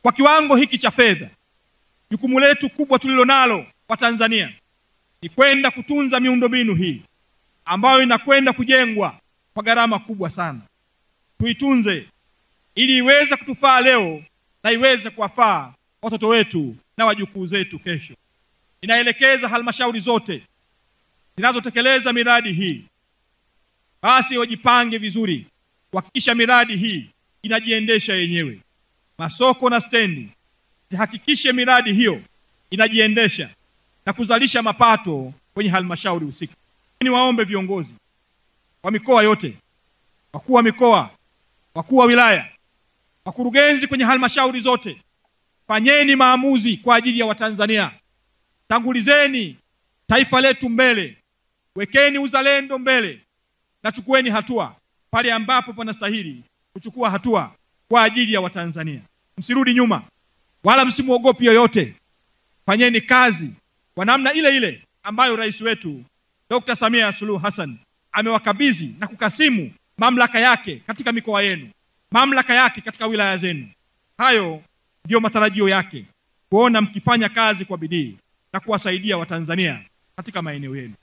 Kwa kiwango hiki cha fedha, jukumu letu kubwa tulilonalo kwa Tanzania ni kwenda kutunza miundombinu hii ambayo inakwenda kujengwa kwa gharama kubwa sana. Tuitunze ili iweze kutufaa leo na iweze kuwafaa watoto wetu na wajukuu zetu kesho. Inaelekeza halmashauri zote zinazotekeleza miradi hii basi wajipange vizuri kuhakikisha miradi hii inajiendesha yenyewe. Masoko na stendi zihakikishe miradi hiyo inajiendesha na kuzalisha mapato kwenye halmashauri husika. Niwaombe viongozi wa mikoa yote, wakuu wa mikoa, wakuu wa wilaya, wakurugenzi kwenye halmashauri zote, fanyeni maamuzi kwa ajili ya Watanzania. Tangulizeni taifa letu mbele, wekeni uzalendo mbele na chukueni hatua pale ambapo panastahili kuchukua hatua kwa ajili ya Watanzania. Msirudi nyuma wala msimuogopi yoyote. Fanyeni kazi kwa namna ile ile ambayo rais wetu Dr. Samia Suluhu Hassan amewakabidhi na kukasimu mamlaka yake katika mikoa yenu, mamlaka yake katika wilaya zenu. Hayo ndio matarajio yake, kuona mkifanya kazi kwa bidii na kuwasaidia Watanzania katika maeneo yenu.